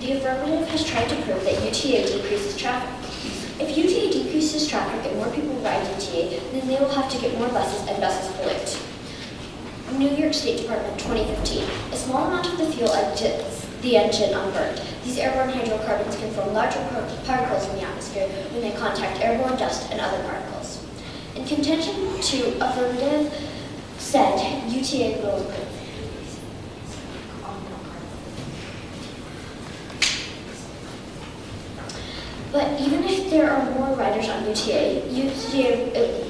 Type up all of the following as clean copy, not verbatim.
The affirmative has tried to prove that UTA decreases traffic. If UTA decreases traffic and more people ride UTA, then they will have to get more buses and buses pollute. New York State Department 2015. A small amount of the fuel exits the engine unburned. These airborne hydrocarbons can form larger particles in the atmosphere when they contact airborne dust and other particles. In contention to affirmative said UTA will improve. But even if there are more riders on UTA,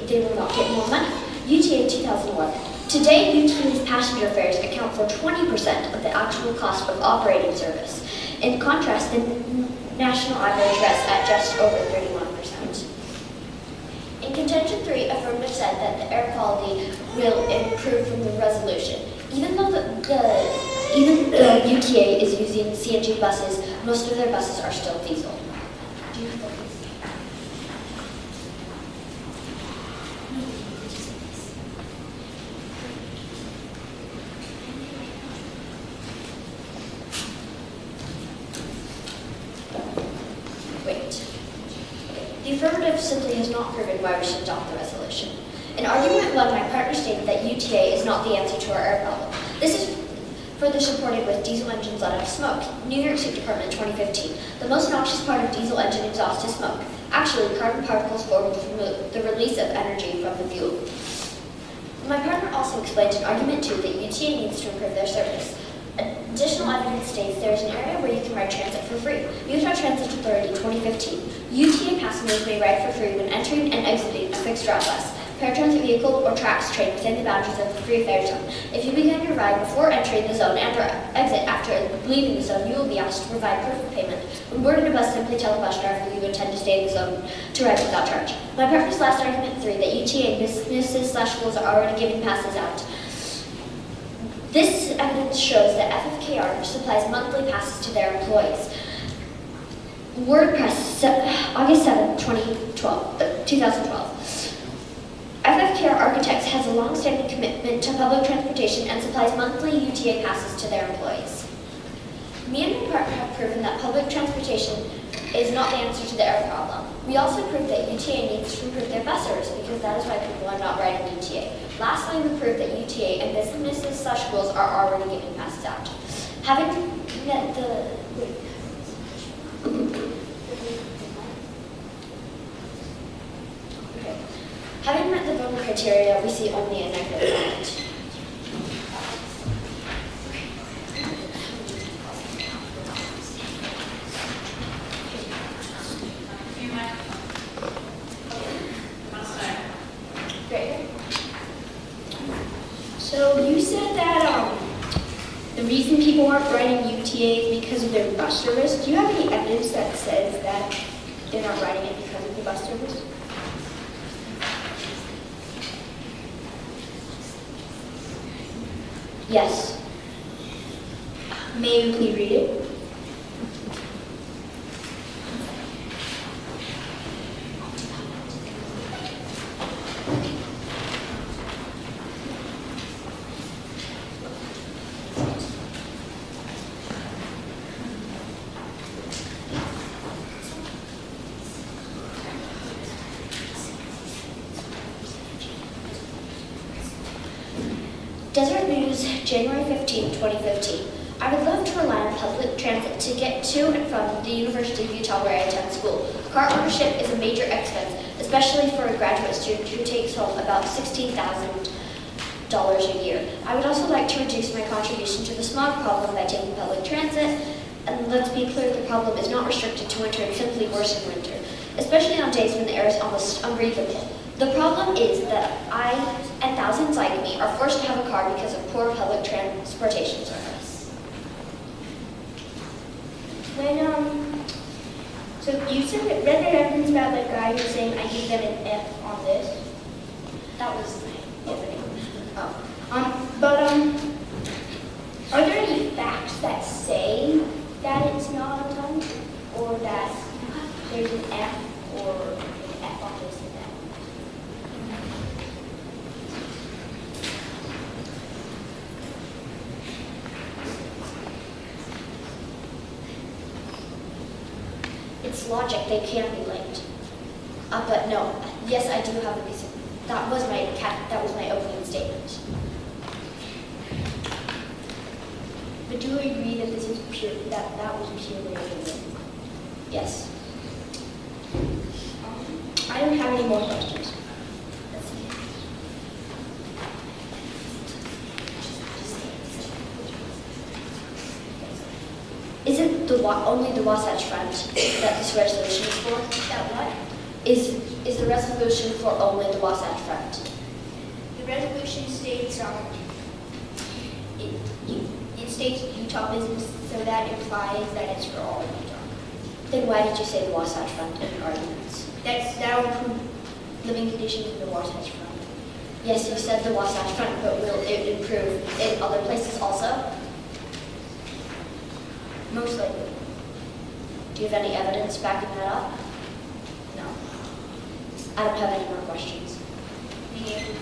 they will not get more money. UTA 2011. Today, UTA's passenger fares account for 20% of the actual cost of operating service. In contrast, the national average rests at just over 31%. In contention 3, affirmative said that the air quality will improve from the resolution. Even though the UTA is using CNG buses, most of their buses are still diesel. The affirmative simply has not proven why we should adopt the resolution. In argument 1, my partner stated that UTA is not the answer to our air problem. This is further supported with diesel engines let out smoke. New York State Department 2015. The most noxious part of diesel engine exhaust is smoke. Actually, carbon particles formed from the release of energy from the fuel. My partner also explained in argument 2 that UTA needs to improve their service. Additional evidence states there is an area where you can ride transit for free. Utah Transit Authority 2015. UTA passengers may ride for free when entering and exiting a fixed route bus, paratransit vehicle, or tracks train within the boundaries of the free fare zone. If you begin your ride before entering the zone and or exit after leaving the zone, you will be asked to provide proof of payment. When boarding a bus, simply tell the bus driver you intend to stay in the zone to ride without charge. My partner's last argument 3, that UTA businesses/schools are already giving passes out. This evidence shows that FFKR supplies monthly passes to their employees. WordPress, August 7, 2012. FFKR Architects has a long-standing commitment to public transportation and supplies monthly UTA passes to their employees. Me and my partner have proven that public transportation is not the answer to the air problem. We also proved that UTA needs to improve their bus service because that is why people are not riding UTA. Lastly, we proved that UTA and businesses/schools are already giving passes out. Having met the voting criteria, we see only a negative comment. So you said that the reason people aren't riding UTA is because of their bus service. Do you have any evidence that says that they're not riding it because of the bus service? Yes. May you please read it? Desert News, January 15, 2015. I would love to rely on public transit to get to and from the University of Utah where I attend school. Car ownership is a major expense, especially for a graduate student who takes home about $16,000 a year. I would also like to reduce my contribution to the smog problem by taking public transit. And let's be clear, the problem is not restricted to winter and simply worse in winter, especially on days when the air is almost unbreathable. The problem is that I and thousands like me are forced to have a car because of poor public transportation service. So you said that read that evidence about that guy who's saying I gave them an F on this. That was my opening. Are there any facts that say that it's not a ton, or that there's an F or an F on this and that? It's logic, they can be linked. But no, yes, I do have a reason. That was my opening statement. But do you agree that this is that was purely opinion? Yes. I don't have any more questions. Isn't only the Wasatch Front that this resolution is for? That what? Is the resolution for only the Wasatch Front? The resolution states it states Utah business, so that implies that it's for all of Utah. Then why did you say the Wasatch Front in your arguments? That'll improve living conditions in the Wasatch Front. Yes, you said the Wasatch Front, but will it improve in other places also? Most likely. Do you have any evidence backing that up? No. I don't have any more questions. Me neither.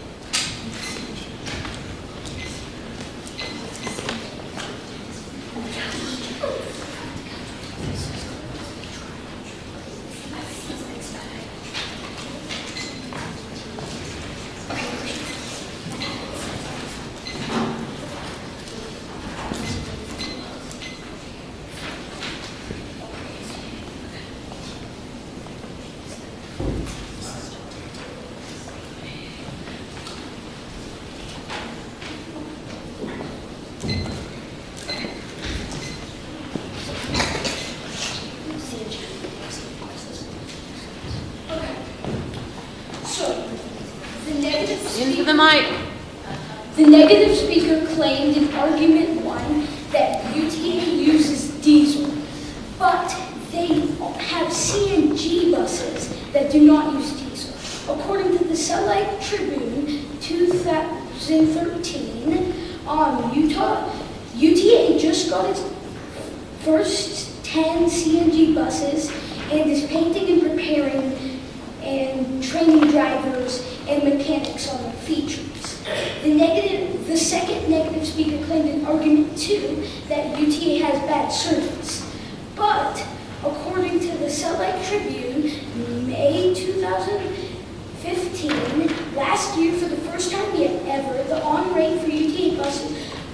Into the mic. The negative speaker claimed in argument 1 that UTA uses diesel, but they have CNG buses that do not use diesel. According to the Salt Lake Tribune 2013, UTA just got its first 10 CNG buses and is painting and preparing and training drivers and mechanics on the features. The second negative speaker claimed in argument 2 that UTA has bad service. But according to the Salt Lake Tribune, May 2015, last year for the first time yet ever, the on rate for UTA buses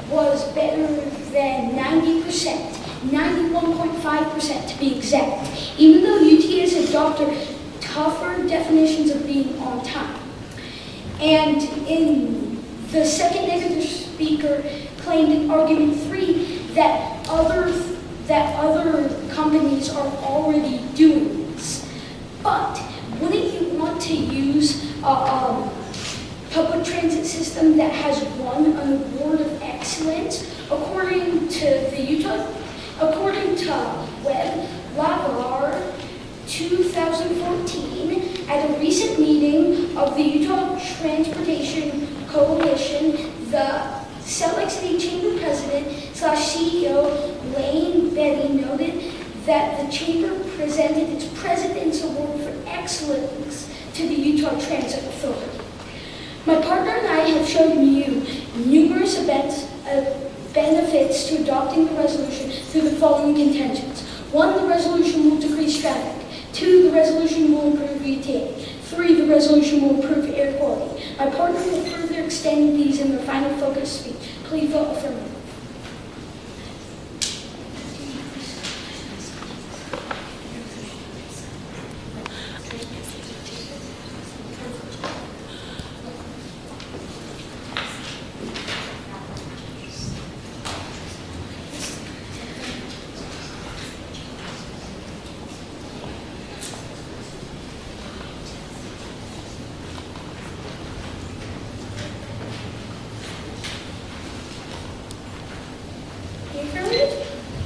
was better than 90%, 91.5% to be exact, even though UTA has adopted tougher definitions of being on time. And in the second negative speaker claimed in argument 3 that other companies are already doing this. But wouldn't you want to use a public transit system that has won an award of excellence? According to Web Lagar 2014, at a recent meeting of the Utah Transportation Coalition, the Salt Lake City Chamber President / CEO Lane Betty noted that the Chamber presented its President's Award for Excellence to the Utah Transit Authority. My partner and I have shown you numerous benefits to adopting the resolution through the following contentions. 1, the resolution will decrease traffic. 2, the resolution will improve UTA. 3, the resolution will improve air quality. My partner will further extend these in the final focus speech. Please vote affirmative.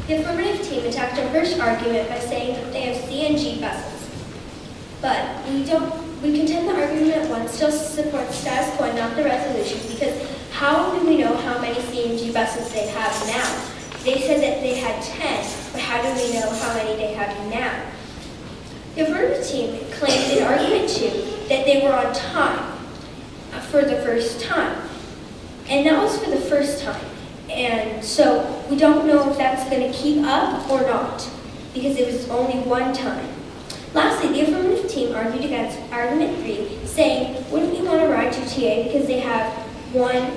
The affirmative team attacked our first argument by saying that they have CNG buses. But we contend the argument 1 still supports status quo and not the resolution, because how do we know how many CNG buses they have now? They said that they had 10, but how do we know how many they have now? The affirmative team claimed in argument 2 that they were on time for the first time. And that was for the first time. And so we don't know if that's going to keep up or not. because it was only one time. Lastly, the affirmative team argued against argument 3, saying, wouldn't we want to ride UTA because they have won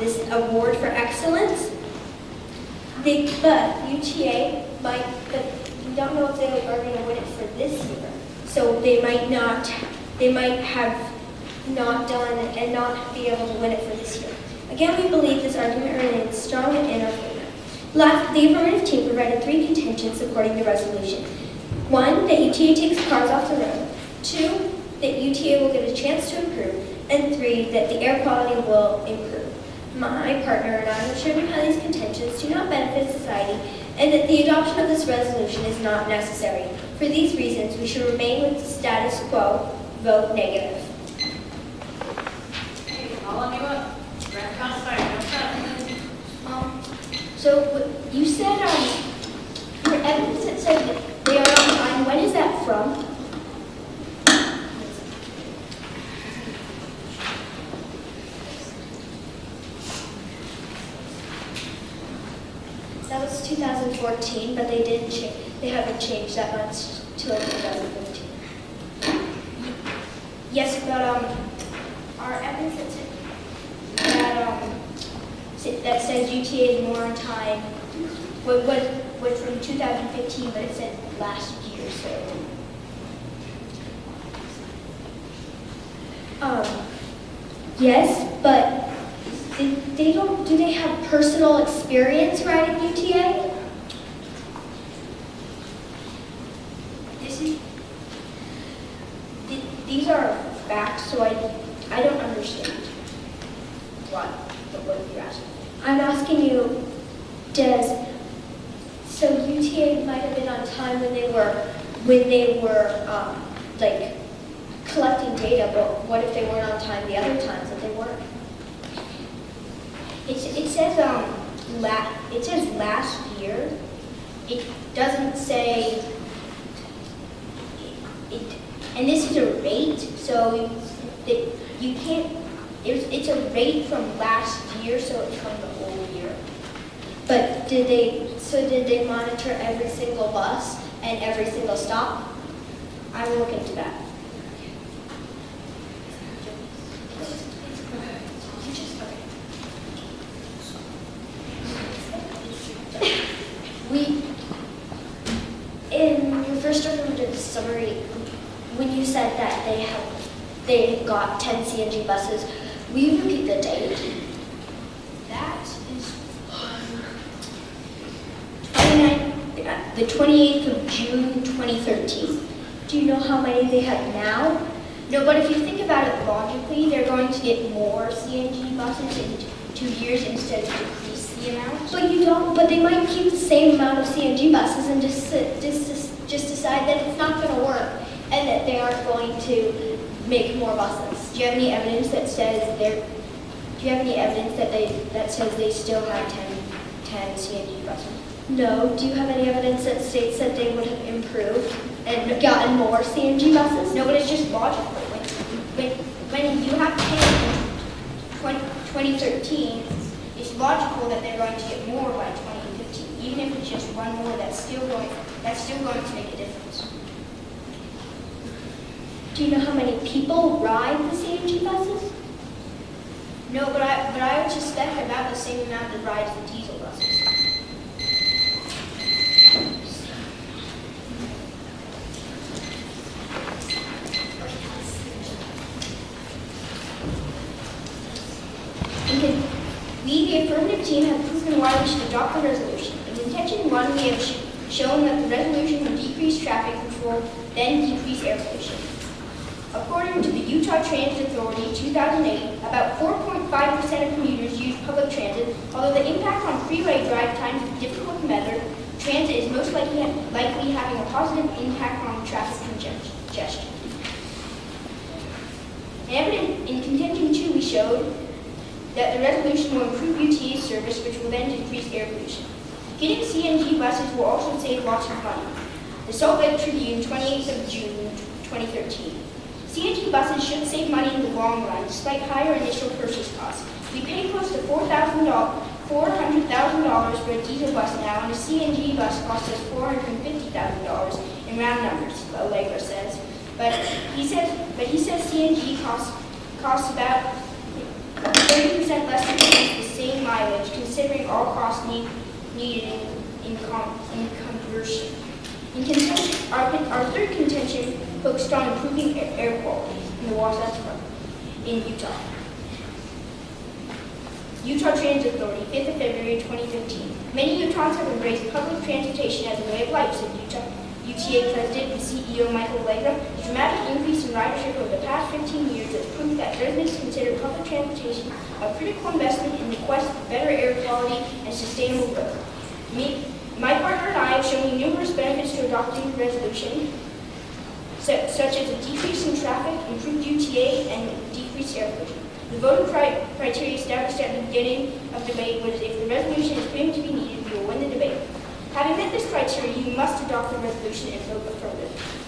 this award for excellence? But UTA might, but we don't know if they are going to win it for this year. So they might have not done and not be able to win it for this year. Again, we believe this argument remains strong and in our favor. Last, the affirmative team provided 3 contentions supporting the resolution. 1, that UTA takes cars off the road. 2, that UTA will get a chance to improve. And 3, that the air quality will improve. My partner and I have shown how these contentions do not benefit society and that the adoption of this resolution is not necessary. For these reasons, we should remain with the status quo, vote negative. Hey, following you up. Grab crossfire, no problem. So you said your evidence that said that they are on time. When is that from? That was 2014, but they didn't change. They haven't changed that much till 2015. Yes, but our evidence that says UTA is more on time was from 2015, but it said last year, so. Yes, but they don't. Do they have personal experience riding UTA? These are facts, so I don't understand what you're asking. I'm asking you, so UTA might have been on time when they were like collecting data, but what if they weren't on time the other times that they weren't? It says last year. It doesn't say it, and this is a rate, so you can't. It's a rate from last year, so it's from the whole year. But did they monitor every single bus and every single stop? I will look into that. In your first affirmative summary, when you said that they got 10 CNG buses, will you repeat the date? That is the 28th of June, 2013. Do you know how many they have now? No, but if you think about it logically, they're going to get more CNG buses in 2 years instead of decrease the amount. But you don't. But they might keep the same amount of CNG buses and just decide that it's not going to work and that they aren't going to make more buses. Do you have any evidence that says that says they still have 10 CNG buses? No. Do you have any evidence that states that they would have improved and gotten more CNG buses? No, but it's just logical. When you have 10 in 2013, it's logical that they're going to get more by 2015. Even if it's just one more, that's still going to make a difference. Do you know how many people ride the CNG buses? No, but I would suspect about the same amount that rides the diesel buses. We, the affirmative team, have proven why we should adopt the resolution. In contention 1, we have shown that the resolution will decrease traffic control, then decrease air pollution. According to the Utah Transit Authority 2008, about 4.5% of commuters use public transit. Although the impact on freeway drive times is difficult to measure, transit is most likely having a positive impact on traffic congestion. In contention 2, we showed that the resolution will improve UTA service, which will then decrease air pollution. Getting CNG buses will also save lots of money. The Salt Lake Tribune, 28th of June, 2013. CNG buses should save money in the long run, despite higher initial purchase costs. We pay close to $4,000 $400,000 for a diesel bus now, and a CNG bus costs us $450,000 in round numbers, Allegra says. But he says CNG costs about 30% less to produce the same mileage, considering all costs needed in conversion. Our third contention focused on improving air quality in the Wasatch Front in Utah. Utah Transit Authority, 5th of February 2015. Many Utahns have embraced public transportation as a way of life, said UTA President and CEO Michael Allegra. The dramatic increase in ridership over the past 15 years is proof that residents consider public transportation a critical investment in the quest for better air quality and sustainable growth. My partner and I have shown you numerous benefits to adopting the resolution, such as a decrease in traffic, improved UTA, and decreased air pollution. The voting criteria established at the beginning of debate was if the resolution is proven to be needed, we will win the debate. Having met this criteria, you must adopt the resolution and vote affirmative.